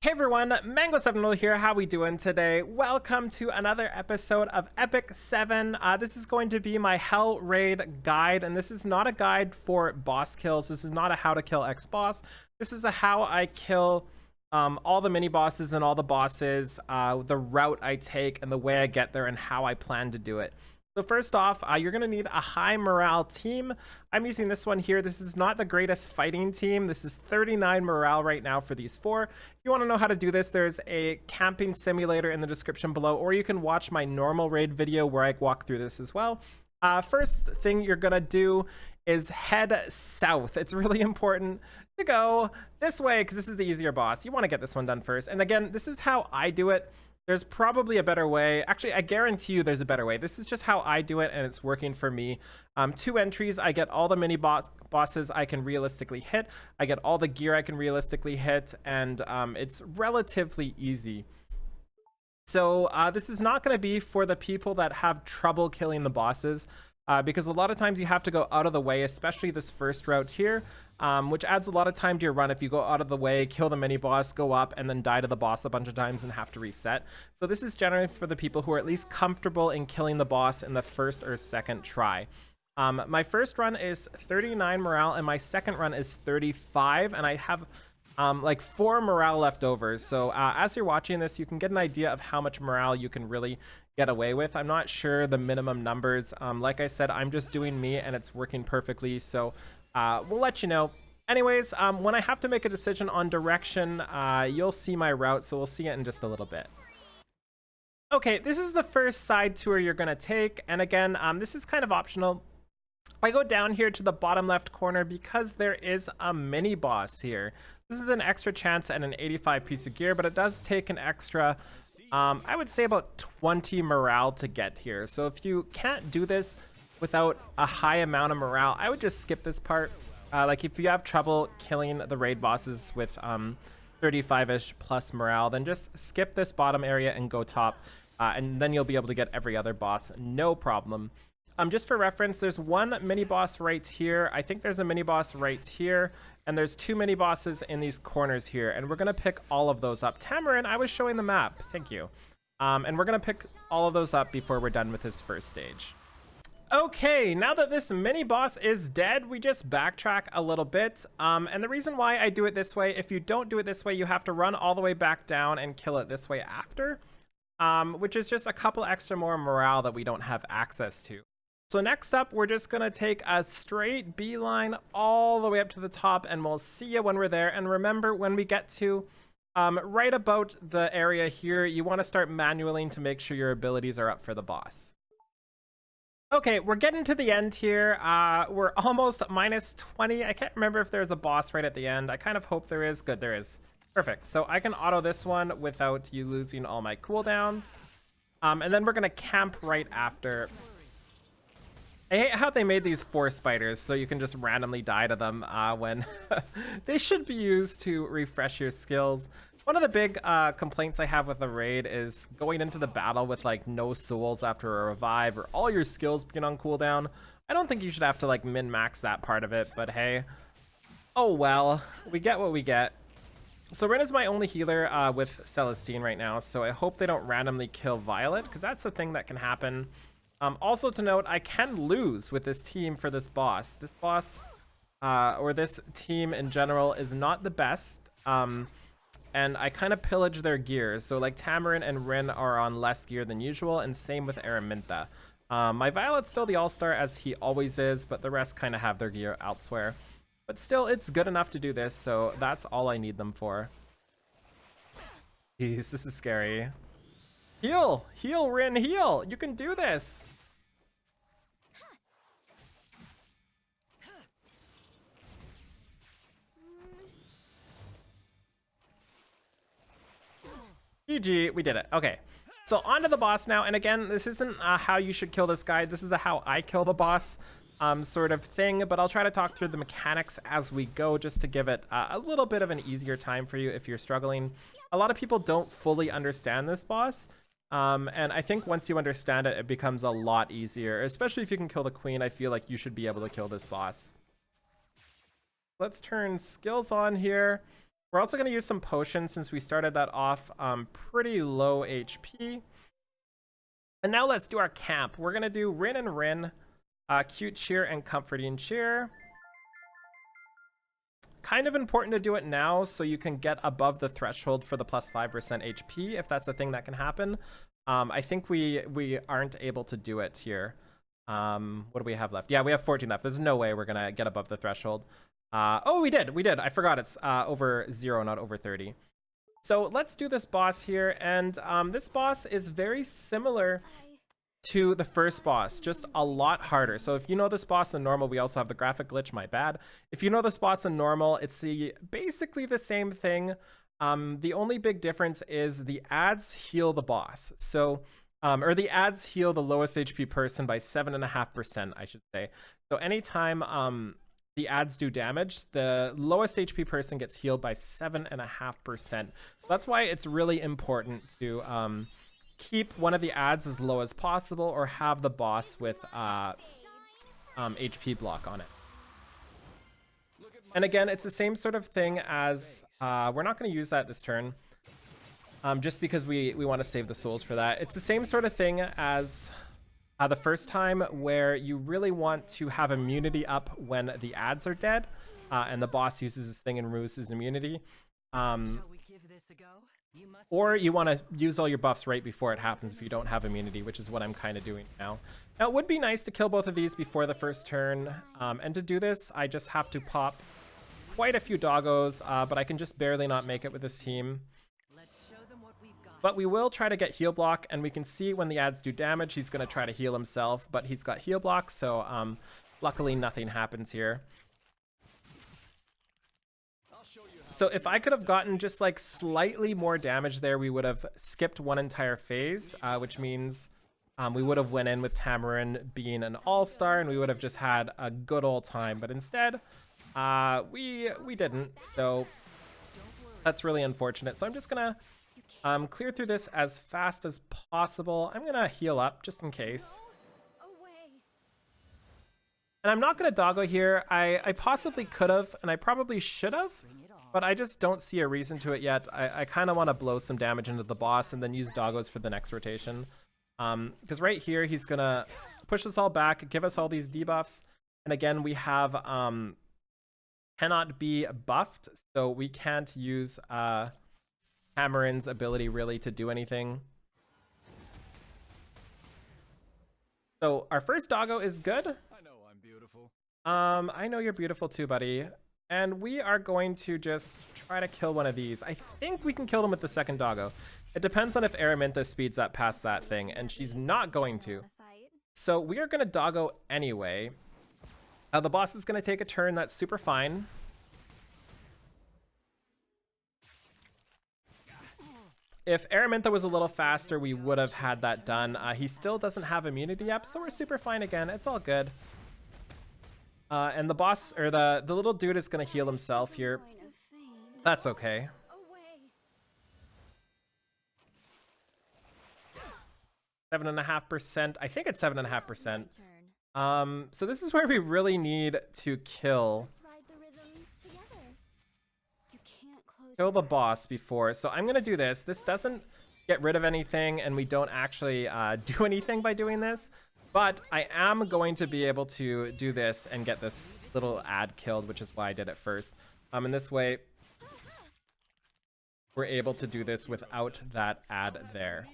Hey everyone, Mango70 here. How we doing today? Welcome to another episode of Epic 7. This is going to be my Hell Raid guide, and this is not a guide for boss kills. This is not a how to kill X boss. This is a how I kill all the mini bosses and all the bosses, the route I take and the way I get there and how I plan to do it. So first off, you're going to need a high morale team. I'm using this one here. This is not the greatest fighting team. This is 39 morale right now for these four. If you want to know how to do this, there's a camping simulator in the description below, or you can watch my normal raid video where I walk through this as well. First thing you're going to do is head south. It's really important to go this way because this is the easier boss. You want to get this one done first. And again, this is how I do it. There's probably a better way. Actually, I guarantee you there's a better way. This is just how I do it, and it's working for me. 2 entries, I get all the mini bosses I can realistically hit. I get all the gear I can realistically hit, and it's relatively easy. So this is not going to be for the people that have trouble killing the bosses, because a lot of times you have to go out of the way, especially this first route here. Which adds a lot of time to your run if you go out of the way, kill the mini boss, go up, and then die to the boss a bunch of times and have to reset. So this is generally for the people who are at least comfortable in killing the boss in the first or second try. My first run is 39 morale, and my second run is 35, and I have like 4 morale left over. So as you're watching this, you can get an idea of how much morale you can really get away with. I'm not sure the minimum numbers. Like I said, I'm just doing me, and it's working perfectly. So we'll let you know. Anyways, when I have to make a decision on direction, you'll see my route, so we'll see it in just a little bit. Okay, this is the first side tour you're going to take, and again, this is kind of optional. I go down here to the bottom left corner because there is a mini boss here. This is an extra chance at an 85 piece of gear, but it does take an extra, I would say about 20 morale to get here. So if you can't do this without a high amount of morale, I would just skip this part. Like if you have trouble killing the raid bosses with 35-ish plus morale, then just skip this bottom area and go top, and then you'll be able to get every other boss, no problem. Just for reference, there's one mini boss right here. I think there's a mini boss right here, and there's 2 mini bosses in these corners here, and we're gonna pick all of those up. Tamarin, I was showing the map, thank you. And we're gonna pick all of those up before we're done with this first stage. Okay, now that this mini boss is dead, we just backtrack a little bit. And the reason why I do it this way, if you don't do it this way, you have to run all the way back down and kill it this way after, which is just a couple extra more morale that we don't have access to. So next up, we're just gonna take a straight beeline all the way up to the top, and we'll see you when we're there. And remember, when we get to right about the area here, you wanna start manualing to make sure your abilities are up for the boss. Okay, we're getting to the end here. We're almost minus 20. I can't remember if there's a boss right at the end. I kind of hope there is. Good, there is. Perfect. So I can auto this one without you losing all my cooldowns. And then we're going to camp right after. I hate how they made these 4 spiders so you can just randomly die to them when they should be used to refresh your skills. One of the big complaints I have with the raid is going into the battle with like no souls after a revive, or all your skills being on cooldown. I don't think you should have to like min-max that part of it, but hey. Oh well, we get what we get. So Rin is my only healer with Celestine right now, so I hope they don't randomly kill Violet, because that's the thing that can happen. Also to note, I can lose with this team for this boss. This boss, or this team in general, is not the best. And I kind of pillage their gear. So like Tamarin and Rin are on less gear than usual, and same with Araminta. My Violet's still the all-star as he always is, but the rest kind of have their gear elsewhere. But still, it's good enough to do this, so that's all I need them for. Jeez, this is scary. Heal! Heal, Rin, heal! You can do this! GG, we did it. Okay, so on to the boss now. And again, this isn't how you should kill this guy. This is a how I kill the boss sort of thing, but I'll try to talk through the mechanics as we go just to give it a little bit of an easier time for you if you're struggling. A lot of people don't fully understand this boss, and I think once you understand it, it becomes a lot easier, especially if you can kill the queen. I feel like you should be able to kill this boss. Let's turn skills on here. We're also going to use some potions since we started that off pretty low HP. And now let's do our camp. We're going to do Rin and Rin, Cute Cheer and Comforting Cheer. Kind of important to do it now so you can get above the threshold for the plus 5% HP if that's a thing that can happen. I think we aren't able to do it here. What do we have left? Yeah, we have 14 left. There's no way we're gonna get above the threshold. Oh, we did. I forgot it's over 0, not over 30. So let's do this boss here, and this boss is very similar to the first boss, just a lot harder. So if you know this boss in normal, we also have the graphic glitch, my bad. If you know this boss in normal, it's basically the same thing. The only big difference is the ads heal the boss. So, or the ads heal the lowest HP person by 7.5%, I should say. So anytime the ads do damage, the lowest HP person gets healed by 7.5%. That's why it's really important to keep one of the ads as low as possible or have the boss with HP block on it. And again, it's the same sort of thing as we're not going to use that this turn just because we want to save the souls for that. It's the same sort of thing as the first time, where you really want to have immunity up when the ads are dead and the boss uses this thing and removes his immunity. Or you want to use all your buffs right before it happens if you don't have immunity, which is what I'm kind of doing now. Now, it would be nice to kill both of these before the first turn. And to do this, I just have to pop quite a few doggos, but I can just barely not make it with this team. But we will try to get heal block, and we can see when the ads do damage, he's going to try to heal himself, but he's got heal block, so luckily nothing happens here. So if I could have gotten just like slightly more damage there, we would have skipped one entire phase, which means we would have went in with Tamarin being an all-star, and we would have just had a good old time. But instead, we didn't, so that's really unfortunate. So I'm just gonna clear through this as fast as possible. I'm gonna heal up just in case. And I'm not gonna doggo here. I possibly could have, and I probably should have, but I just don't see a reason to it yet. I kind of want to blow some damage into the boss and then use doggos for the next rotation. Because right here, he's going to push us all back, give us all these debuffs. And again, we have cannot be buffed, so we can't use Tamarin's ability really to do anything. So our first doggo is good. I know I'm beautiful. I know you're beautiful too, buddy. And we are going to just try to kill one of these. I think we can kill them with the second doggo. It depends on if Araminta speeds up past that thing, and she's not going to. So we are going to doggo anyway. The boss is going to take a turn. That's super fine. If Araminta was a little faster, we would have had that done. He still doesn't have immunity up, so we're super fine again. It's all good. And the boss, or the little dude, is going to heal himself here. That's okay. 7.5%. I think it's 7.5%. So this is where we really need to kill the boss before. So I'm going to do this. This doesn't get rid of anything, and we don't actually do anything by doing this. But I am going to be able to do this and get this little ad killed, which is why I did it first. And this way, we're able to do this without that ad there.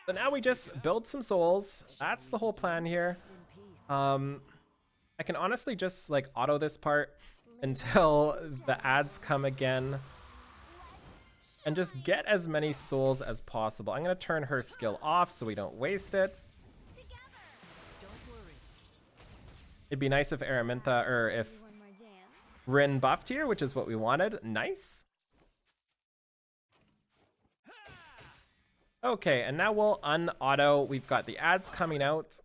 So now we just build some souls. That's the whole plan here. I can honestly just like auto this part until the ads come again. And just get as many souls as possible. I'm going to turn her skill off so we don't waste it. It'd be nice if Araminta, or if Rin buffed here, which is what we wanted. Nice. Okay, and now we'll un-auto. We've got the ads coming out.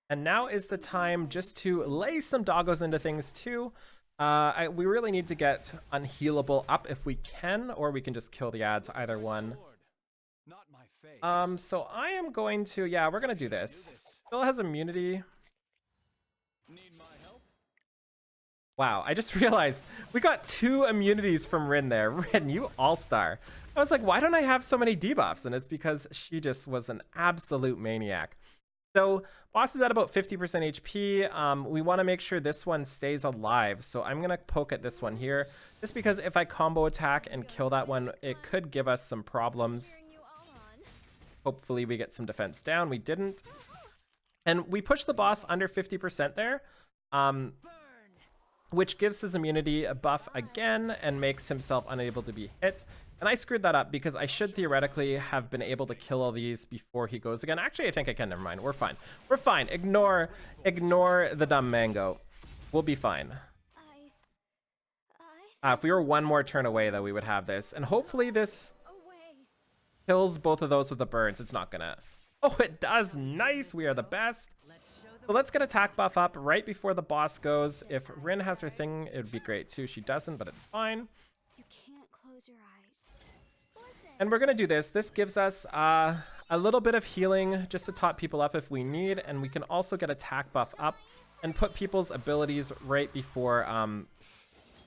And now is the time just to lay some doggos into things too. We really need to get unhealable up if we can, or we can just kill the ads, either one. So I am going to, yeah, we're going to do this. Still has immunity. Wow, I just realized we got 2 immunities from Rin there. Rin, you all-star. I was like, why don't I have so many debuffs? And it's because she just was an absolute maniac. So boss is at about 50% HP. We want to make sure this one stays alive. So I'm going to poke at this one here, just because if I combo attack and kill that one, it could give us some problems. Hopefully we get some defense down. We didn't. And we push the boss under 50% there, which gives his immunity a buff again and makes himself unable to be hit. And I screwed that up because I should theoretically have been able to kill all these before he goes again. Actually, I think I can. Never mind. We're fine. We're fine. Ignore the dumb mango. We'll be fine. If we were one more turn away, though, we would have this. And hopefully this kills both of those with the burns. It's not gonna. Oh, it does. Nice. We are the best. So let's get attack buff up right before the boss goes. If Rin has her thing, it would be great too. She doesn't, but it's fine. You can't close your eyes. And we're gonna do this. This gives us a little bit of healing just to top people up if we need, and we can also get attack buff up and put people's abilities right before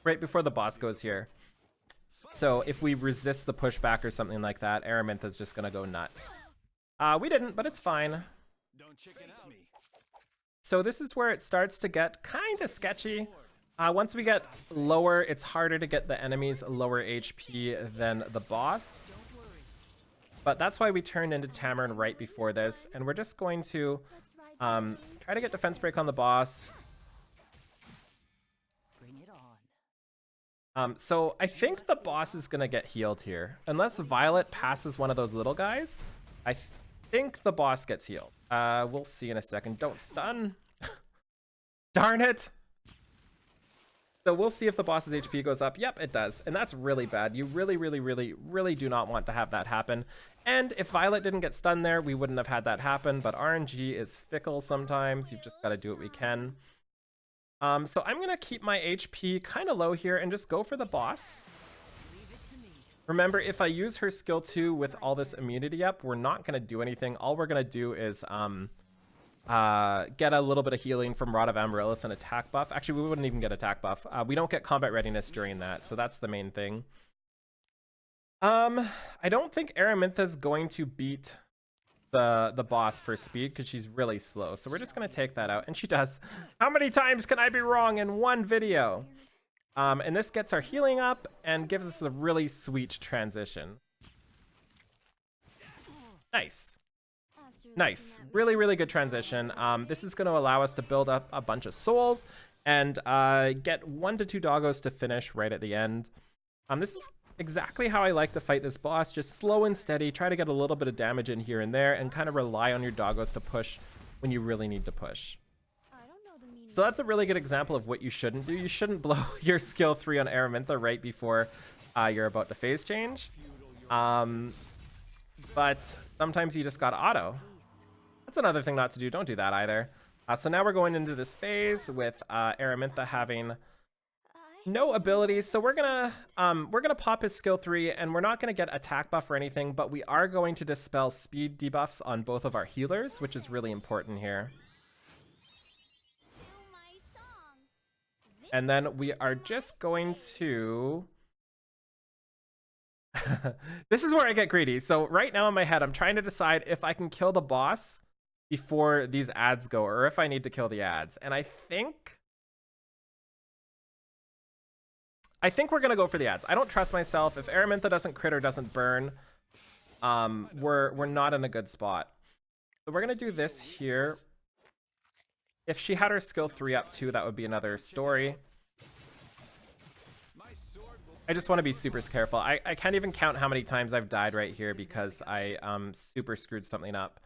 the boss goes here. So if we resist the pushback or something like that, Aramintha's just gonna go nuts. We didn't, but it's fine. So this is where it starts to get kind of sketchy. Once we get lower, it's harder to get the enemies lower HP than the boss. But that's why we turned into Tamarin right before this. And we're just going to try to get defense break on the boss. So I think the boss is going to get healed here. Unless Violet passes one of those little guys, I think the boss gets healed. We'll see in a second. Don't stun. Darn it. So we'll see if the boss's HP goes up. Yep, it does. And that's really bad. You really, really, really, really do not want to have that happen. And if Violet didn't get stunned there, we wouldn't have had that happen. But RNG is fickle sometimes. You've just got to do what we can. So I'm going to keep my HP kind of low here and just go for the boss. Remember, if I use her skill 2 with all this immunity up, we're not going to do anything. All we're going to do is get a little bit of healing from Rod of Amaryllis and attack buff. Actually, we wouldn't even get attack buff. We don't get combat readiness during that, so that's the main thing. I don't think Aramintha's going to beat the boss for speed because she's really slow. So we're just going to take that out. And she does. How many times can I be wrong in one video? And this gets our healing up and gives us a really sweet transition. Nice. Nice. Really, really good transition. This is going to allow us to build up a bunch of souls and get 1 to 2 doggos to finish right at the end. This is exactly how I like to fight this boss. Just slow and steady. Try to get a little bit of damage in here and there and kind of rely on your doggos to push when you really need to push. So that's a really good example of what you shouldn't do. You shouldn't blow your skill 3 on Aramintha right before you're about to phase change. But sometimes you just got auto. That's another thing not to do. Don't do that either. So now we're going into this phase with Aramintha having no abilities. So we're gonna pop his skill 3, and we're not gonna get attack buff or anything, but we are going to dispel speed debuffs on both of our healers, which is really important here. And then we are just going to... This is where I get greedy. So right now in my head, I'm trying to decide if I can kill the boss before these ads go, or if I need to kill the ads. And I think we're gonna go for the ads. I don't trust myself. If Aramintha doesn't crit or doesn't burn, we're not in a good spot. So we're gonna do this here. If she had her skill 3 up too, that would be another story. I just want to be super careful. I can't even count how many times I've died right here because I super screwed something up.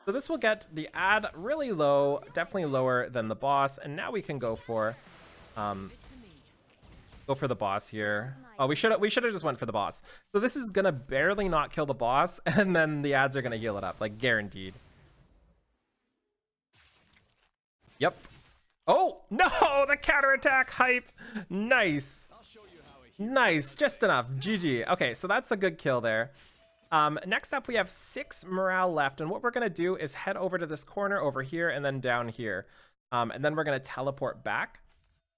So this will get the ad really low, definitely lower than the boss, and now we can go for the boss here. Oh, we should have just went for the boss. So this is gonna barely not kill the boss, and then the ads are gonna heal it up, like guaranteed. Yep. Oh no, the counterattack hype. Nice. Nice, just enough. GG. Okay, so that's a good kill there. Next up, we have 6 morale left, and what we're gonna do is head over to this corner over here and then down here, and then we're gonna teleport back.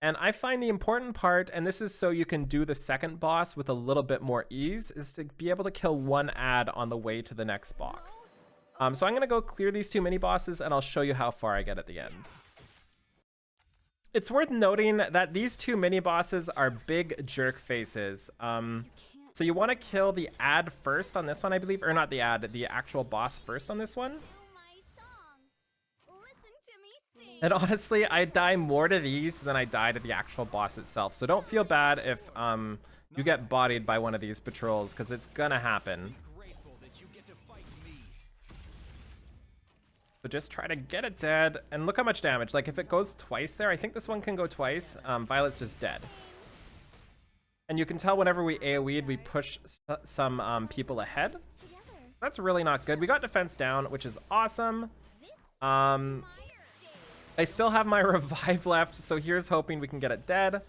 And I find the important part, and this is so you can do the second boss with a little bit more ease, is to be able to kill one ad on the way to the next box. So I'm going to go clear these 2 mini bosses, and I'll show you how far I get at the end. It's worth noting that these 2 mini bosses are big jerk faces. So you want to kill the ad first on this one, I believe, or not the ad, the actual boss first on this one. And honestly, I die more to these than I die to the actual boss itself. So don't feel bad if you get bodied by one of these patrols, because it's gonna happen. So just try to get it dead, and look how much damage. Like, if it goes twice there, I think this one can go twice. Violet's just dead. And you can tell whenever we AoE'd, we push some people ahead. That's really not good. We got defense down, which is awesome. I still have my revive left, so here's hoping we can get it dead.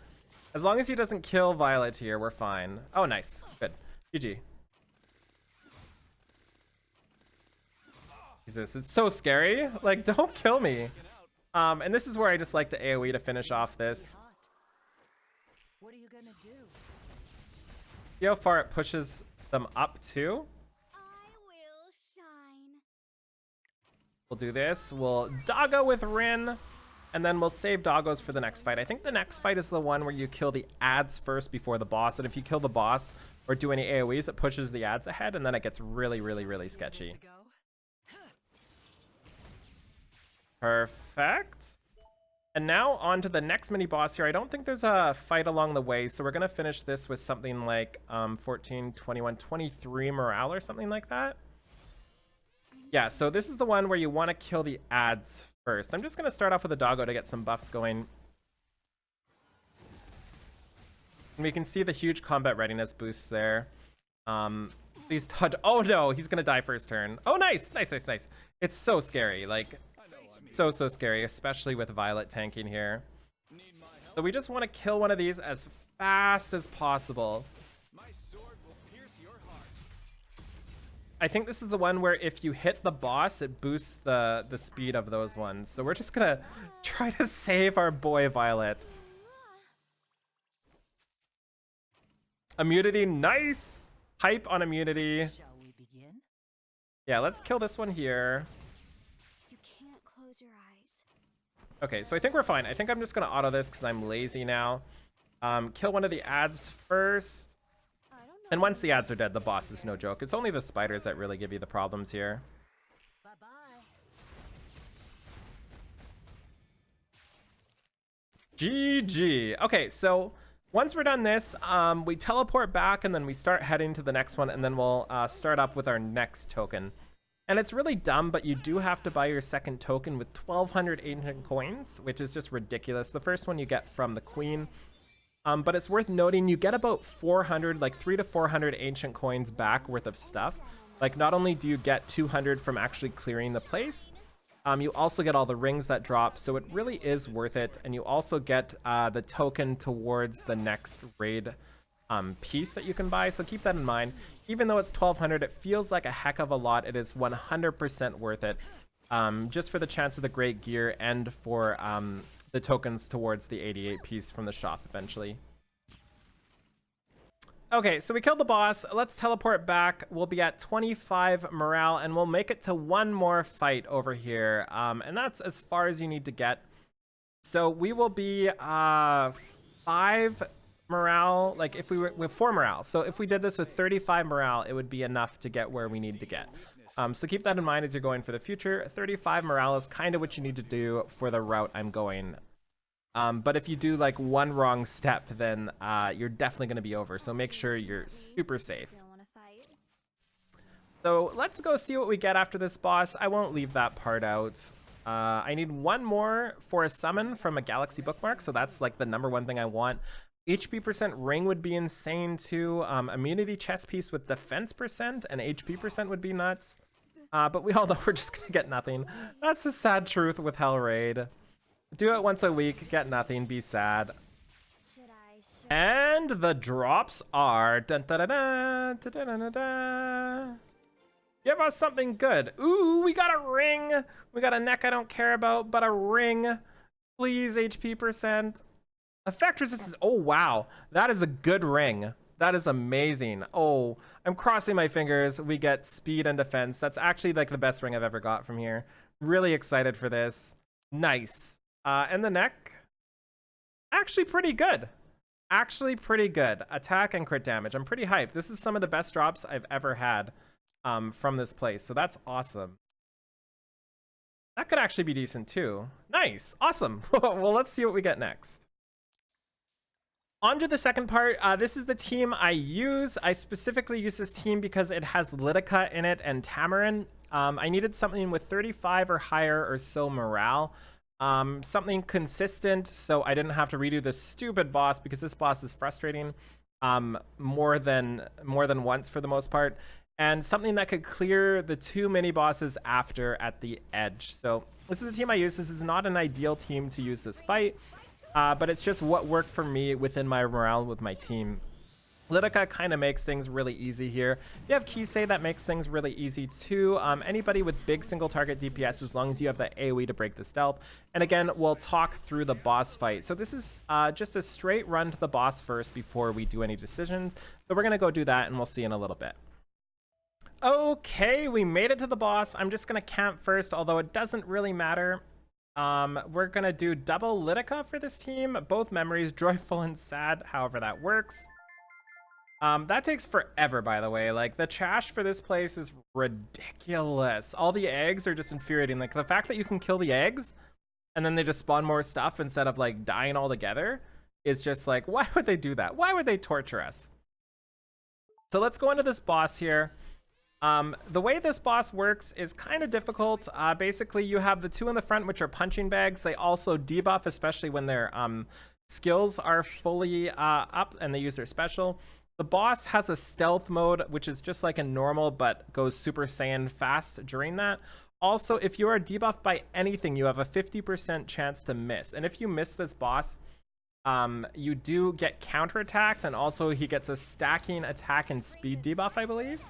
As long as he doesn't kill Violet here, we're fine. Oh, nice. Good. GG. Jesus, it's so scary. Like, don't kill me. And this is where I just like to AoE to finish off this. What are you gonna do? See how far it pushes them up to? I will shine. We'll do this. We'll doggo with Rin, and then we'll save doggos for the next fight. I think the next fight is the one where you kill the ads first before the boss, and if you kill the boss or do any AoEs, it pushes the ads ahead, and then it gets really, really, really sketchy. Perfect. And now on to the next mini boss here. I don't think there's a fight along the way, so we're going to finish this with something like 14, 21, 23 morale or something like that. Yeah, so this is the one where you want to kill the ads first. I'm just going to start off with a doggo to get some buffs going. And we can see the huge combat readiness boosts there. Please dodge. Oh no, he's going to die first turn. Oh, nice, nice, nice, nice. It's so scary, like so scary, especially with Violet tanking here. So we just want to kill one of these as fast as possible. I think this is the one where if you hit the boss, it boosts the speed of those ones. So we're just gonna try to save our boy Violet. Immunity, nice! Hype on immunity. Shall we begin? Yeah, let's kill this one here. You can't close your eyes. Okay, so I think we're fine. I think I'm just gonna auto this because I'm lazy now. Kill one of the ads first. And once the ads are dead, the boss is no joke. It's only the spiders that really give you the problems here. Bye-bye. GG. Okay, so once we're done this, we teleport back and then we start heading to the next one, and then we'll start up with our next token. And it's really dumb, but you do have to buy your second token with 1,200 ancient coins, which is just ridiculous. The first one you get from the queen. But it's worth noting you get about 400, like 300 to 400 ancient coins back worth of stuff. Like, not only do you get 200 from actually clearing the place, you also get all the rings that drop, so it really is worth it. And you also get the token towards the next raid piece that you can buy, so keep that in mind. Even though it's 1,200, it feels like a heck of a lot. It is 100% worth it, just for the chance of the great gear and for the tokens towards the 88 piece from the shop eventually. Okay, so we killed the boss. Let's teleport back. We'll be at 25 morale, and we'll make it to one more fight over here. And that's as far as you need to get. So we will be 5 morale, like if we were with 4 morale. So if we did this with 35 morale, it would be enough to get where we need to get. So keep that in mind as you're going for the future. 35 morale is kind of what you need to do for the route I'm going. But if you do like one wrong step, then you're definitely going to be over. So make sure you're super safe. Still wanna fight? So let's go see what we get after this boss. I won't leave that part out. I need one more for a summon from a galaxy bookmark. So that's like the #1 thing I want. HP percent ring would be insane too. Immunity chest piece with defense percent and HP percent would be nuts. But we all know we're just gonna get nothing. That's the sad truth with Hell Raid. Do it once a week, get nothing, be sad. Should I show And the drops are dun, da, da, da, da, da, da, da, da. Give us something good. Ooh, we got a ring. We got a neck I don't care about, but a ring. Please, HP percent. Effect resistance. Oh, wow. That is a good ring. That is amazing. Oh, I'm crossing my fingers. We get speed and defense. That's actually like the best ring I've ever got from here. Really excited for this. Nice. And the neck. Actually pretty good. Actually pretty good. Attack and crit damage. I'm pretty hyped. This is some of the best drops I've ever had from this place. So that's awesome. That could actually be decent too. Nice. Awesome. Well, let's see what we get next. On to the second part. This is the team I use. I specifically use this team because it has Lidica in it and Tamarin. I needed something with 35 or higher or so morale. Something consistent so I didn't have to redo this stupid boss, because this boss is frustrating more than once for the most part. And something that could clear the 2 mini bosses after at the edge. So this is the team I use. This is not an ideal team to use this fight. But it's just what worked for me within my morale with my team. Lidica kind of makes things really easy here. If you have Kisei, that makes things really easy too. Anybody with big single target DPS, as long as you have the AoE to break the stealth. And again, we'll talk through the boss fight. So this is just a straight run to the boss first before we do any decisions. So we're going to go do that, and we'll see in a little bit. Okay, we made it to the boss. I'm just going to camp first, although it doesn't really matter. We're gonna do double Lidica for this team. Both memories, joyful and sad, however that works. That takes forever, by the way. Like, the trash for this place is ridiculous. All the eggs are just infuriating. Like, the fact that you can kill the eggs and then they just spawn more stuff instead of like dying altogether is just like, why would they do that? Why would they torture us? So let's go into this boss here. The way this boss works is kind of difficult. Basically, you have the 2 in the front, which are punching bags. They also debuff, especially when their skills are fully up and they use their special. The boss has a stealth mode, which is just like a normal, but goes Super Saiyan fast during that. Also, if you are debuffed by anything, you have a 50% chance to miss. And if you miss this boss, you do get counterattacked, and also he gets a stacking attack and speed debuff, I believe.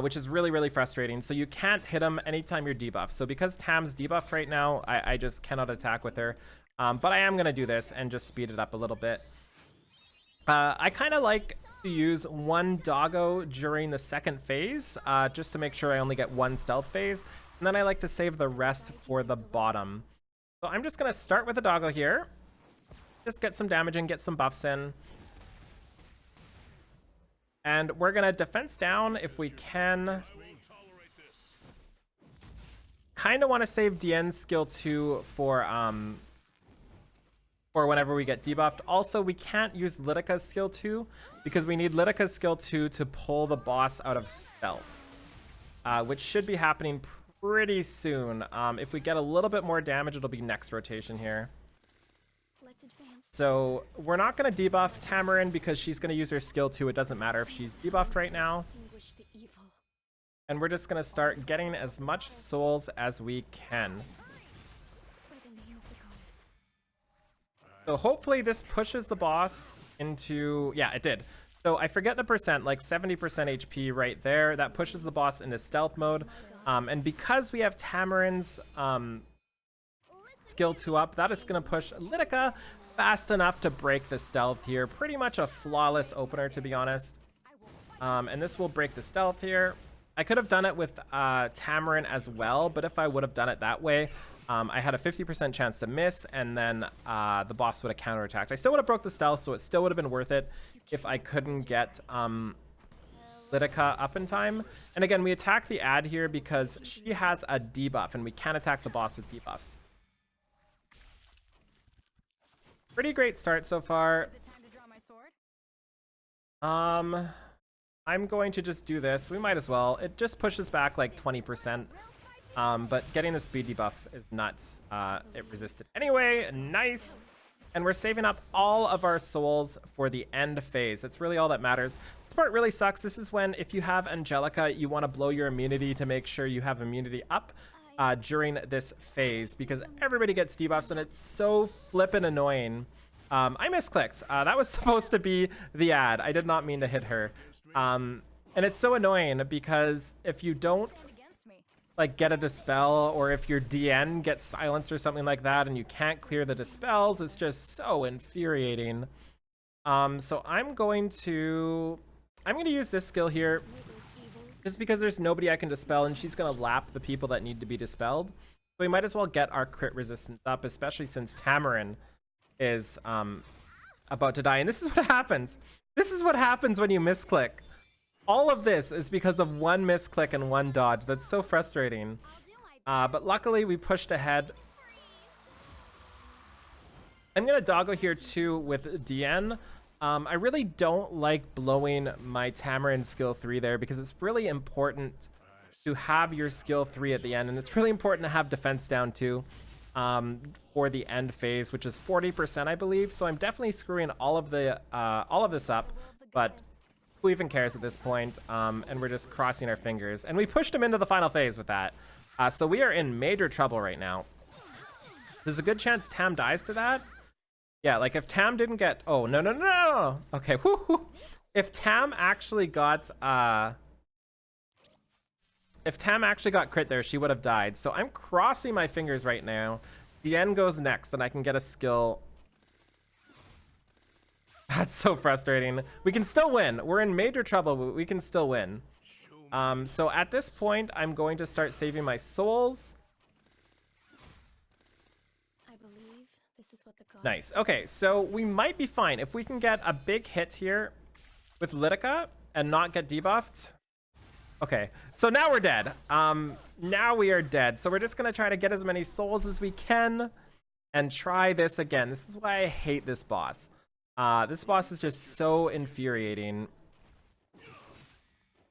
Which is really, really frustrating. So you can't hit him anytime you're debuffed. So because Tam's debuffed right now, I just cannot attack with her. But I am going to do this and just speed it up a little bit. I kind of like to use 1 doggo during the second phase, just to make sure I only get 1 stealth phase. And then I like to save the rest for the bottom. So I'm just going to start with a doggo here. Just get some damage in, get some buffs in. And we're going to defense down if we can. Kind of want to save Dian's skill 2 for whenever we get debuffed. Also, we can't use Lidica's skill 2 because we need Lidica's skill 2 to pull the boss out of stealth, which should be happening pretty soon. If we get a little bit more damage, it'll be next rotation here. So we're not going to debuff Tamarin because she's going to use her skill 2. It doesn't matter if she's debuffed right now. And we're just going to start getting as much souls as we can. So hopefully this pushes the boss into... Yeah, it did. So I forget the percent, like 70% HP right there. That pushes the boss into stealth mode. And because we have Tamarin's skill 2 up, that is going to push Lidica fast enough to break the stealth here. Pretty much a flawless opener, to be honest. And this will break the stealth here. I could have done it with Tamarin as well, but if I would have done it that way, I had a 50% chance to miss, and then the boss would have counterattacked. I still would have broke the stealth, so it still would have been worth it if I couldn't get Lidica up in time. And again, we attack the ad here because she has a debuff, and we can't attack the boss with debuffs. Pretty great start so far. Is it time to draw my sword? I'm going to just do this. We might as well. It just pushes back like 20%. But getting the speed debuff is nuts. It resisted anyway. Nice. And we're saving up all of our souls for the end phase. That's really all that matters. This part really sucks. This is when, if you have Angelica, you want to blow your immunity to make sure you have immunity up during this phase, because everybody gets debuffs and it's so flippin' annoying. I misclicked. That was supposed to be the ad. I did not mean to hit her. And it's so annoying because if you don't like get a dispel, or if your DN gets silenced or something like that and you can't clear the dispels, it's just so infuriating. So I'm going to use this skill here just because there's nobody I can dispel, and she's gonna lap the people that need to be dispelled. So we might as well get our crit resistance up, especially since Tamarin is about to die. And this is what happens. This is what happens when you misclick. All of this is because of one misclick and one dodge. That's so frustrating. But luckily we pushed ahead. I'm gonna doggo here too with DN. I really don't like blowing my Tamarin skill 3 there because it's really important to have your skill 3 at the end, and it's really important to have defense down too for the end phase, which is 40%, I believe. So I'm definitely screwing all of this up, but who even cares at this point? And we're just crossing our fingers, and we pushed him into the final phase with that. So we are in major trouble right now. There's a good chance Tam dies to that. Yeah, like if Tam didn't get... Oh, no, no, no, no. Okay, whoo. If Tam actually got... If Tam actually got crit there, she would have died. So I'm crossing my fingers right now. Dien goes next, and I can get a skill. That's so frustrating. We can still win. We're in major trouble, but we can still win. So at this point, I'm going to start saving my souls. Nice. Okay, so we might be fine. If we can get a big hit here with Lidica and not get debuffed. Okay, so now we're dead. Now we are dead. So we're just going to try to get as many souls as we can and try this again. This is why I hate this boss. This boss is just so infuriating.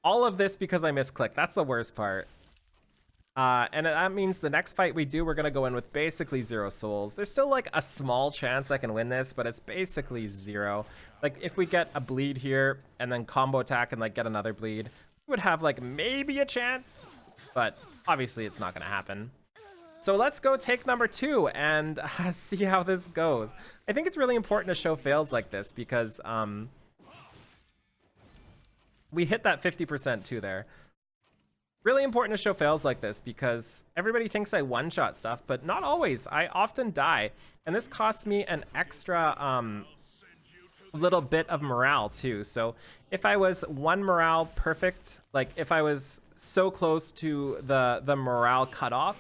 All of this because I misclicked. That's the worst part. And that means the next fight we do, we're going to go in with basically 0 souls. There's still like a small chance I can win this, but it's basically 0. Like if we get a bleed here and then combo attack and like get another bleed, we would have like maybe a chance, but obviously it's not going to happen. So let's go take number 2 and see how this goes. I think it's really important to show fails like this because we hit that 50% too there. Really important to show fails like this because everybody thinks I one-shot stuff, but not always. I often die, and this costs me an extra little bit of morale too. So if I was 1 morale perfect, like if I was so close to the morale cutoff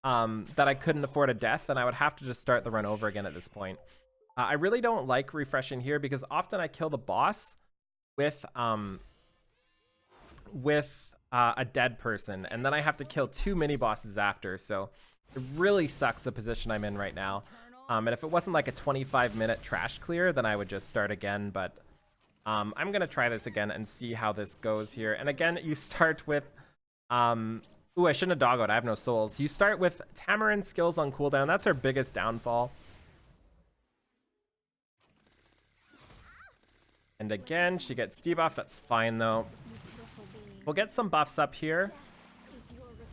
that I couldn't afford a death, then I would have to just start the run over again at this point. I really don't like refreshing here because often I kill the boss with a dead person, and then I have to kill 2 mini bosses after, so it really sucks the position I'm in right now. And if it wasn't like a 25-minute trash clear, then I would just start again, but I'm gonna try this again and see how this goes here. And again, you start with ooh, I shouldn't have doggoed, I have no souls. You start with Tamarin skills on cooldown. That's her biggest downfall. And again, she gets debuffed. That's fine though. We'll get some buffs up here.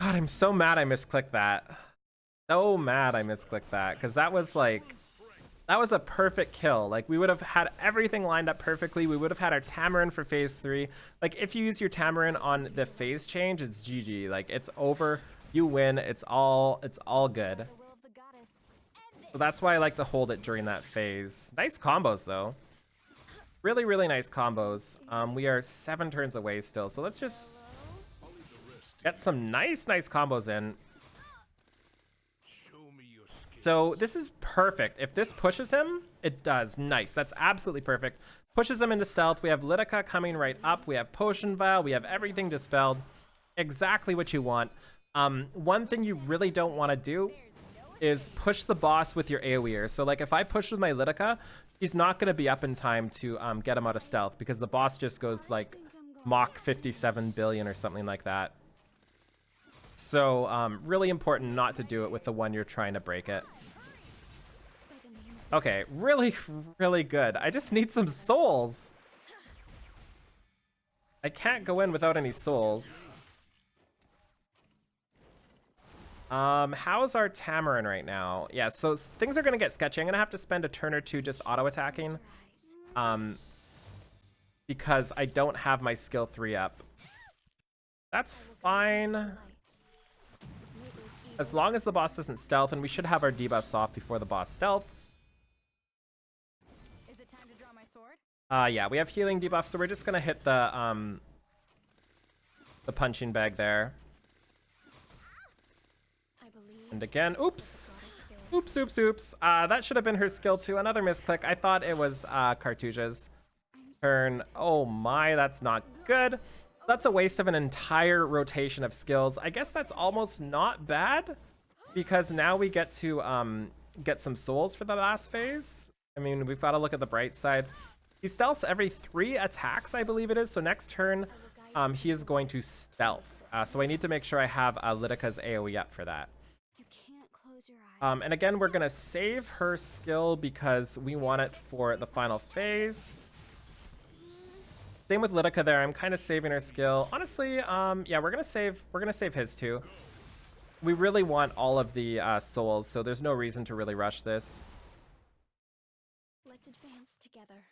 God, I'm so mad I misclicked that. So mad I misclicked that, because that was like, that was a perfect kill. Like we would have had everything lined up perfectly. We would have had our Tamarin for phase 3. Like if you use your Tamarin on the phase change, it's GG. Like it's over. You win. It's all good. So that's why I like to hold it during that phase. Nice combos though. Really, really nice combos. We are 7 turns away still, so let's just get some nice combos in. So this is perfect. If this pushes him, it does. Nice. That's absolutely perfect. Pushes him into stealth. We have Lidica coming right up. We have Potion Vial. We have everything dispelled. Exactly what you want. One thing you really don't want to do is push the boss with your AoEer. So like if I push with my Lidica, he's not going to be up in time to get him out of stealth because the boss just goes like Mach 57 billion or something like that. So really important not to do it with the one you're trying to break it. Okay, really, really good. I just need some souls. I can't go in without any souls. How's our Tamarin right now? Yeah, so things are gonna get sketchy. I'm gonna have to spend a turn or two just auto-attacking. Because I don't have my skill 3 up. That's fine. As long as the boss doesn't stealth, and we should have our debuffs off before the boss stealths. Is it time to draw my sword? Yeah, we have healing debuffs, so we're just gonna hit the punching bag there. I believe. And again, this is what oops. the goddess wills. Oops. That should have been her skill too. Another misclick. I thought it was Cartouche's turn. Oh my, that's not good. That's a waste of an entire rotation of skills. I guess that's almost not bad, because now we get to get some souls for the last phase. I mean, we've got to look at the bright side. He stealths every 3 attacks, I believe it is. So next turn, he is going to stealth. So I need to make sure I have Lydica's AoE up for that. You can't close your eyes. And again, we're going to save her skill because we want it for the final phase. Same with Lydica there. I'm kind of saving her skill. Honestly, yeah, we're gonna save his too. We really want all of the souls, so there's no reason to really rush this. Let's advance together.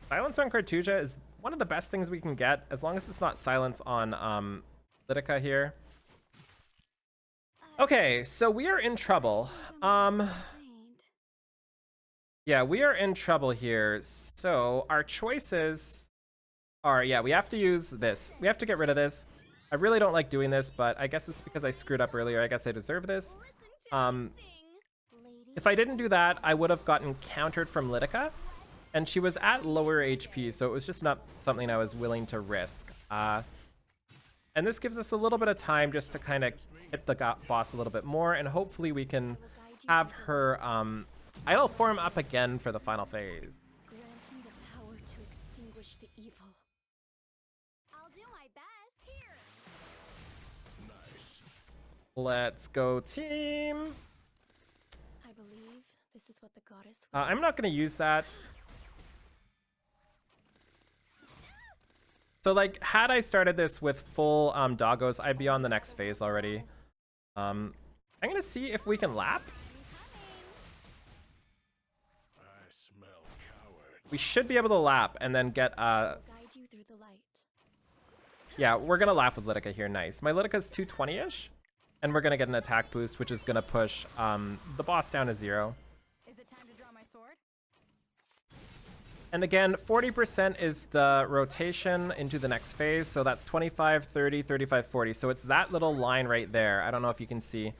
Silence on Cartuja is one of the best things we can get, as long as it's not silence on Lydica here. Okay, so we are in trouble. Yeah, we are in trouble here. So our choices are, yeah, we have to use this. We have to get rid of this. I really don't like doing this, but I guess it's because I screwed up earlier. I guess I deserve this. If I didn't do that, I would have gotten countered from Lydica, and she was at lower HP, so it was just not something I was willing to risk. And this gives us a little bit of time just to kind of hit the boss a little bit more, and hopefully we can have her idle form up again for the final phase. Grant me the power to extinguish the evil. I'll do my best. Here. Let's go, team. I believe this is what the goddess I'm not going to use that. So, like, had I started this with full doggos, I'd be on the next phase already. I'm going to see if we can lap. We should be able to lap and then get guide you through the light. yeah, we're gonna lap with Lydica here. Nice. My Lydica's 220-ish, and we're gonna get an attack boost, which is gonna push the boss down to 0. Is it time to draw my sword? And again, 40% is the rotation into the next phase, so that's 25, 30, 35, 40. So it's that little line right there. I don't know if you can see,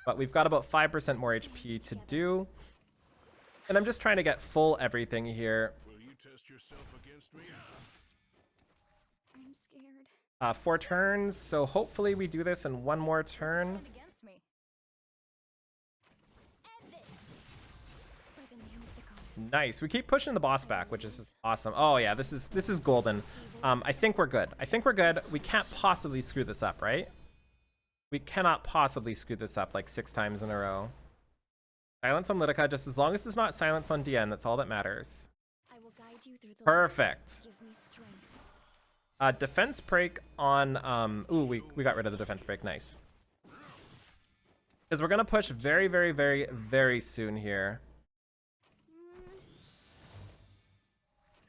but we've got about 5% more HP to do. And I'm just trying to get full everything here. Will you test yourself against me? I'm scared. 4 turns, so hopefully we do this in 1 more turn. Stand against me. End this. By the name of the goddess. Nice. We keep pushing the boss back, which is awesome. Oh yeah, this is golden. I think we're good. We can't possibly screw this up, right? We cannot possibly screw this up like 6 times in a row. Silence on Lydica, just as long as it's not silence on DN, that's all that matters. I will guide you through the Perfect. light. Give me strength. Defense break on ooh, we got rid of the defense break. Nice. Because we're gonna push very, very, very, very soon here.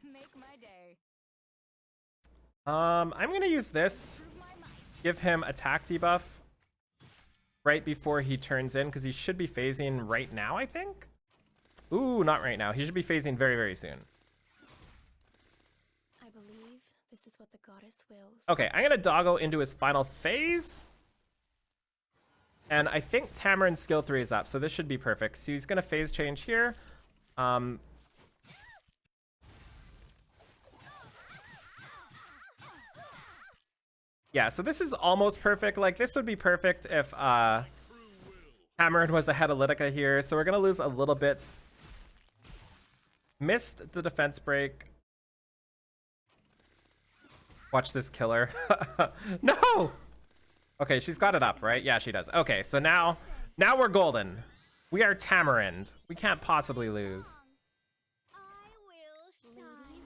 Make my day. I'm gonna use this. Prove my might. Give him attack debuff right before he turns in, because he should be phasing right now, I think. Ooh, not right now. He should be phasing very, very soon. I believe this is what the goddess wills. Okay, I'm gonna doggo into his final phase. And I think Tamarin's skill 3 is up, so this should be perfect. So he's gonna phase change here. Yeah, so this is almost perfect. Like, this would be perfect if Tamarin was ahead of Lydica here. So we're gonna lose a little bit. Missed the defense break. Watch this killer. No! Okay, she's got it up, right? Yeah, she does. Okay, so now we're golden. We are Tamarin. We can't possibly lose.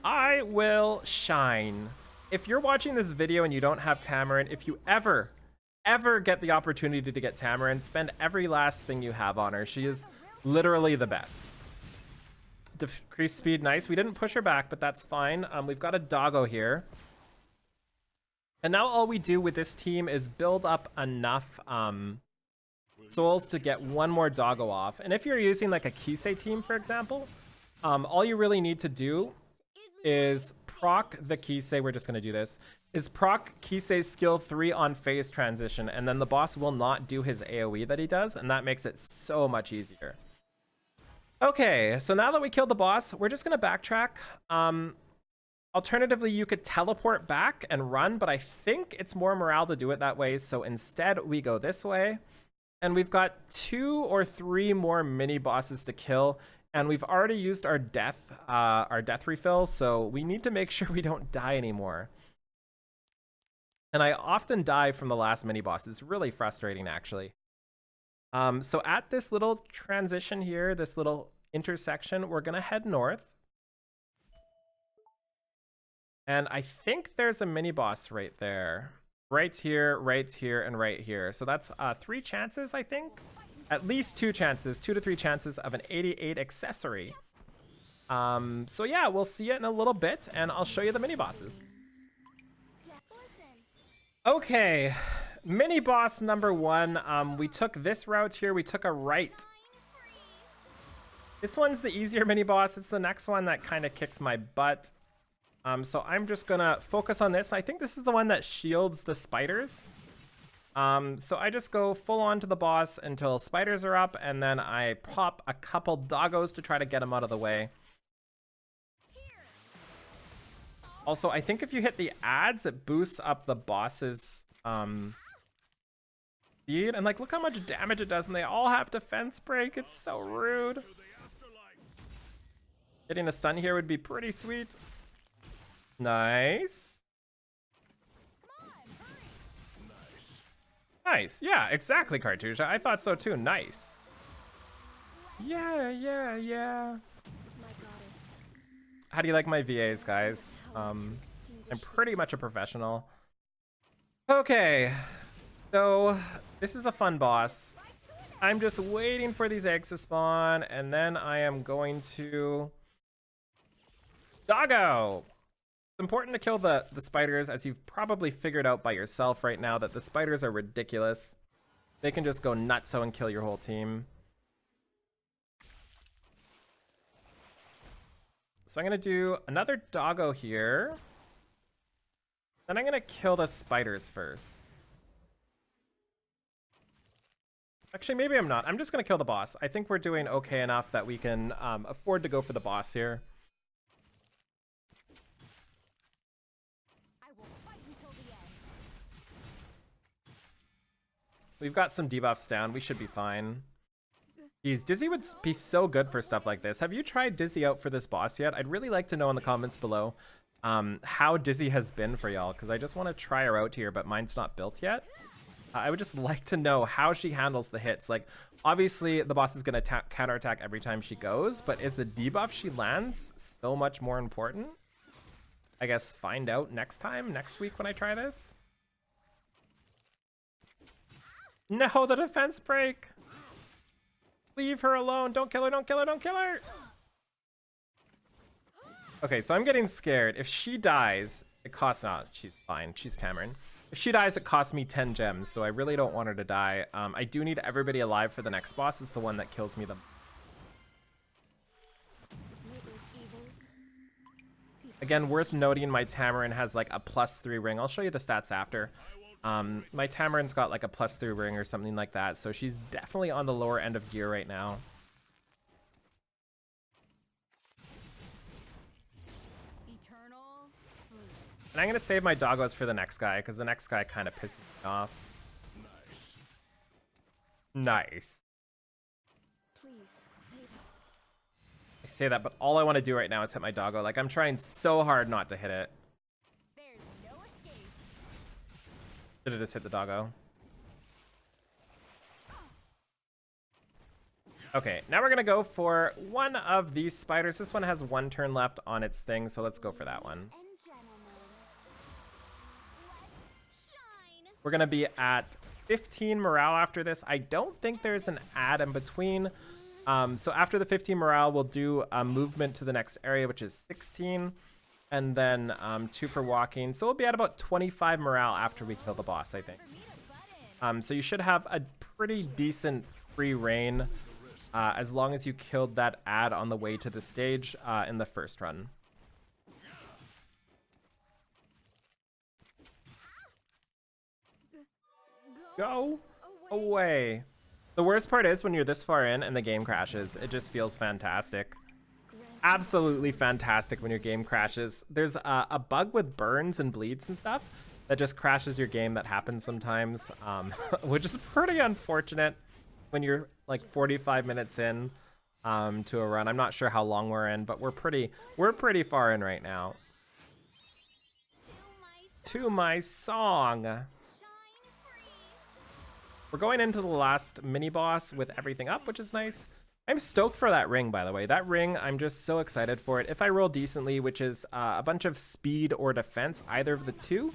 I will shine. If you're watching this video and you don't have Tamarin, if you ever get the opportunity to get Tamarin, spend every last thing you have on her. She is literally the best. Decrease speed, nice. We didn't push her back, but that's fine. We've got a doggo here. And now all we do with this team is build up enough souls to get one more doggo off. And if you're using like a Kisei team, for example, all you really need to do is proc the Kisei. We're just going to do this. Is proc Kisei's skill 3 on phase transition, and then the boss will not do his AoE that he does, and that makes it so much easier. Okay, so now that we killed the boss, we're just going to backtrack. Alternatively, you could teleport back and run, but I think it's more morale to do it that way. So instead, we go this way. And we've got 2 or 3 more mini bosses to kill. And we've already used our death refill. So we need to make sure we don't die anymore. And I often die from the last mini boss. It's really frustrating, actually. So at this little transition here, this little intersection, we're going to head north. And I think there's a mini boss right there. Right here, and right here. So that's 3 chances, I think. At least 2 chances, 2 to 3 chances of an 88 accessory. So yeah, we'll see it in a little bit, and I'll show you the mini bosses. Okay, mini boss number 1. We took this route here. We took a right. This one's the easier mini boss. It's the next one that kind of kicks my butt. So I'm just gonna focus on this. I think this is the one that shields the spiders. So I just go full on to the boss until spiders are up, and then I pop a couple doggos to try to get him out of the way. Also, I think if you hit the ads, it boosts up the boss's speed. And like, look how much damage it does, and they all have defense break. It's so rude. Getting a stun here would be pretty sweet. Nice. Nice. Yeah, exactly, Cartusia. I thought so too. Nice. Yeah. How do you like my VAs, guys? I'm pretty much a professional. Okay. So, this is a fun boss. I'm just waiting for these eggs to spawn, and then I am going to... Doggo! It's important to kill the spiders, as you've probably figured out by yourself right now that the spiders are ridiculous. They can just go nutso and kill your whole team. So I'm going to do another doggo here. Then I'm going to kill the spiders first. Actually, maybe I'm not. I'm just going to kill the boss. I think we're doing okay enough that we can afford to go for the boss here. We've got some debuffs down. We should be fine. Jeez, Dizzy would be so good for stuff like this. Have you tried Dizzy out for this boss yet? I'd really like to know in the comments below how Dizzy has been for y'all, because I just want to try her out here, but mine's not built yet. I would just like to know how she handles the hits. Like, obviously, the boss is going to counterattack every time she goes, but is the debuff she lands so much more important? I guess find out next week when I try this. No, the defense break. Leave her alone. Don't kill her, don't kill her, don't kill her. Okay, so I'm getting scared. If she dies, it costs... No, she's fine. She's Cameron. If she dies, it costs me 10 gems, so I really don't want her to die. I do need everybody alive for the next boss. It's the one that kills me the... Again, worth noting, my Tamarin has like a +3 ring. I'll show you the stats after. My Tamarin's got like a +3 ring or something like that, so she's definitely on the lower end of gear right now. And I'm gonna save my doggos for the next guy, because the next guy kind of pisses me off. Nice. Please save us. I say that, but all I want to do right now is hit my doggo. Like, I'm trying so hard not to hit it. There's no escape. Should have just hit the doggo. Okay, now we're gonna go for one of these spiders. This one has 1 turn left on its thing, so let's go for that one. We're gonna be at 15 morale after this. I don't think there's an ad in between. So after the 15 morale, we'll do a movement to the next area, which is 16. and then 2 for walking. So we'll be at about 25 morale after we kill the boss, I think. So you should have a pretty decent free reign as long as you killed that ad on the way to the stage in the first run. Go away. The worst part is when you're this far in and the game crashes, it just feels fantastic. Absolutely fantastic when your game crashes. There's a bug with burns and bleeds and stuff that just crashes your game. That happens sometimes, which is pretty unfortunate when you're like 45 minutes in to a run. I'm not sure how long we're in, but we're pretty far in right now. To my song. We're going into the last mini boss with everything up, which is nice. I'm stoked for that ring, by the way. That ring, I'm just so excited for it. If I roll decently, which is a bunch of speed or defense, either of the two,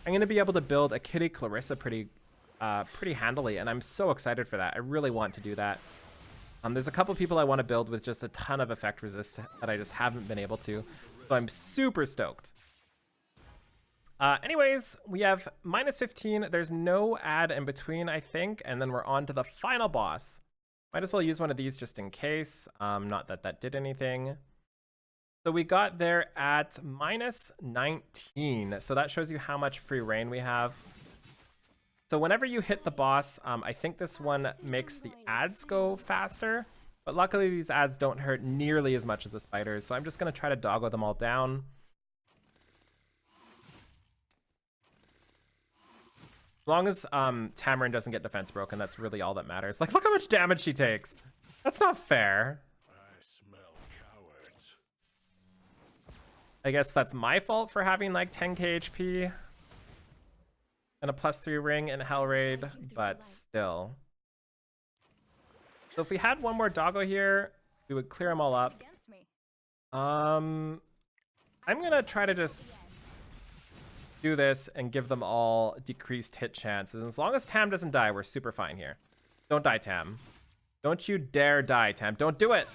I'm going to be able to build a Kitty Clarissa pretty handily, and I'm so excited for that. I really want to do that. There's a couple people I want to build with just a ton of effect resist that I just haven't been able to, so I'm super stoked. Anyways, we have -15. There's no ad in between, I think, and then we're on to the final boss. Might as well use one of these just in case. Not that that did anything. So we got there at -19. So that shows you how much free reign we have. So whenever you hit the boss, I think this one makes the ads go faster. But luckily these ads don't hurt nearly as much as the spiders. So I'm just going to try to doggo them all down. As long as Tamarin doesn't get defense broken, that's really all that matters. Like, look how much damage she takes. That's not fair. I smell cowards. I guess that's my fault for having like 10k HP and a +3 ring in Hell Raid, but still. So if we had one more doggo here, we would clear them all up. I'm gonna try to just do this and give them all decreased hit chances. And as long as Tam doesn't die, we're super fine here. Don't die, Tam. Don't you dare die, Tam. Don't do it.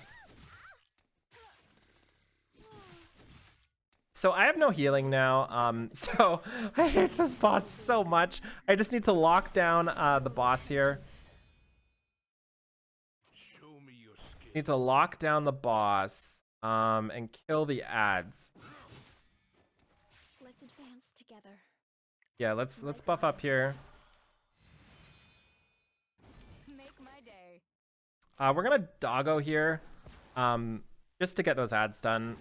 So I have no healing now. So I hate this boss so much. I just need to lock down the boss here. Show me your skill. Need to lock down the boss and kill the ads. Let's advance together. Yeah, let's buff up here. Make my day. We're gonna doggo here, just to get those ads done.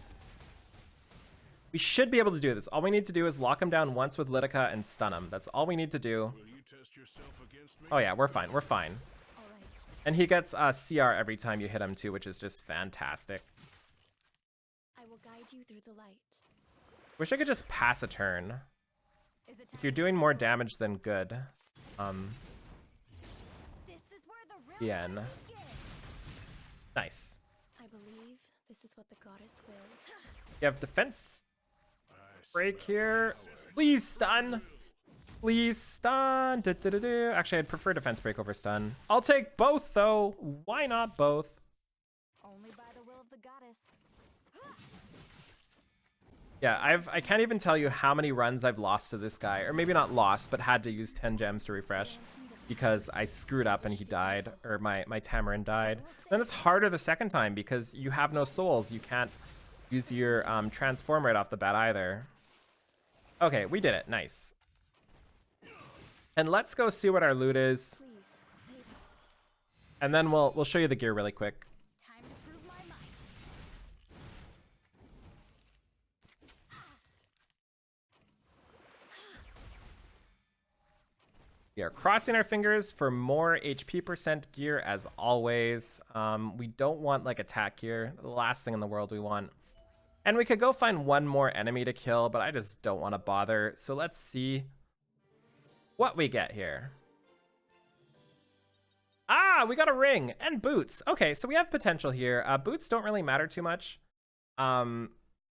We should be able to do this. All we need to do is lock him down once with Litica and stun him. That's all we need to do. Will you test yourself against me? Oh yeah, we're fine. We're fine. All right. And he gets CR every time you hit him too, which is just fantastic. I will guide you through the light. Wish I could just pass a turn. Is it If you're doing more damage than good. This is where the real Bien. fun begins. Nice. I believe this is what the goddess wills. You have defense I break smell here. cowards. Please stun. Please stun. Actually, I'd prefer defense break over stun. I'll take both though. Why not both? Only by the will of the goddess. Yeah, I can't even tell you how many runs I've lost to this guy, or maybe not lost, but had to use 10 gems to refresh because I screwed up and he died, or my Tamarin died. Then it's harder the second time because you have no souls. You can't use your transform right off the bat either. Okay, we did it. Nice. And let's go see what our loot is, Please save us. and then we'll show you the gear really quick. Time to prove my might. We are crossing our fingers for more HP % gear as always. We don't want like attack gear, the last thing in the world we want. And we could go find one more enemy to kill, but I just don't want to bother. So let's see what we get here. Ah, we got a ring and boots. Okay, so we have potential here. Boots don't really matter too much. I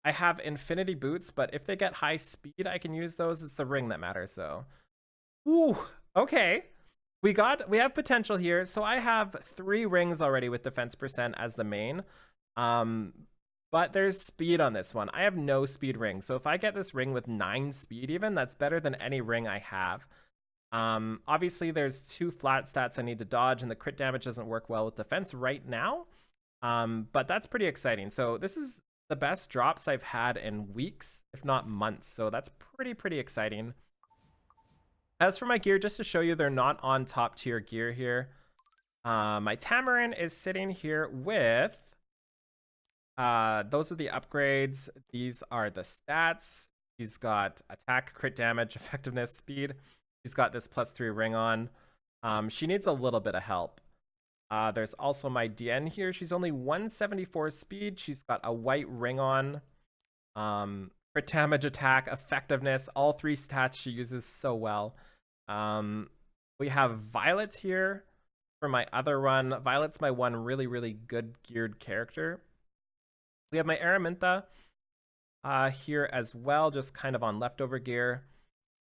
have infinity boots, but if they get high speed, I can use those. It's the ring that matters, so. Ooh, okay. We have potential here. So I have 3 rings already with defense % as the main. but there's speed on this one. I have no speed ring, so if I get this ring with 9 speed even, that's better than any ring I have. Obviously there's 2 flat stats I need to dodge, and the crit damage doesn't work well with defense right now. But that's pretty exciting. So this is the best drops I've had in weeks, if not months. So that's pretty exciting. As for my gear, just to show you, they're not on top tier gear here. My Tamarin is sitting here with, those are the upgrades. These are the stats. He's got attack, crit damage, effectiveness, speed. She's got this +3 ring on. She needs a little bit of help. There's also my DN here. She's only 174 speed. She's got a white ring on. Crit damage, attack, effectiveness, all 3 stats she uses so well. We have Violet here for my other run. Violet's my one really good geared character. We have my Araminta here as well, just kind of on leftover gear.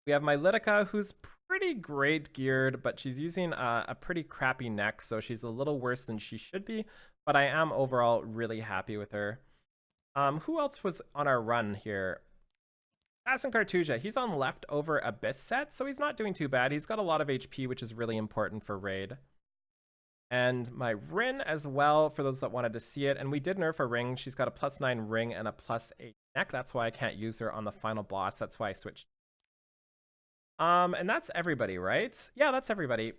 We have my Lidica, who's pretty great geared, but she's using a pretty crappy neck, so she's a little worse than she should be, but I am overall really happy with her. Who else was on our run here? Assassin Cartuja, he's on leftover Abyss set, so he's not doing too bad. He's got a lot of HP, which is really important for raid. And my Rin as well, for those that wanted to see it. And we did nerf a ring. She's got a +9 ring and a +8 neck. That's why I can't use her on the final boss. That's why I switched. And that's everybody, right? Yeah, that's everybody.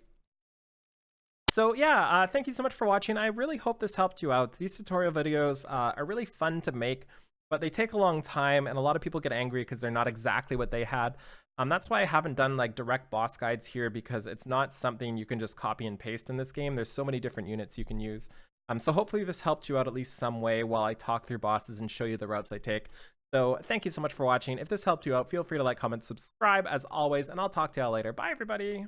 So yeah, thank you so much for watching. I really hope this helped you out. These tutorial videos are really fun to make, but they take a long time, and a lot of people get angry because they're not exactly what they had. That's why I haven't done like direct boss guides here, because it's not something you can just copy and paste in this game. There's so many different units you can use. So hopefully this helped you out at least some way while I talk through bosses and show you the routes I take. So thank you so much for watching. If this helped you out, feel free to like, comment, subscribe as always, and I'll talk to y'all later. Bye, everybody.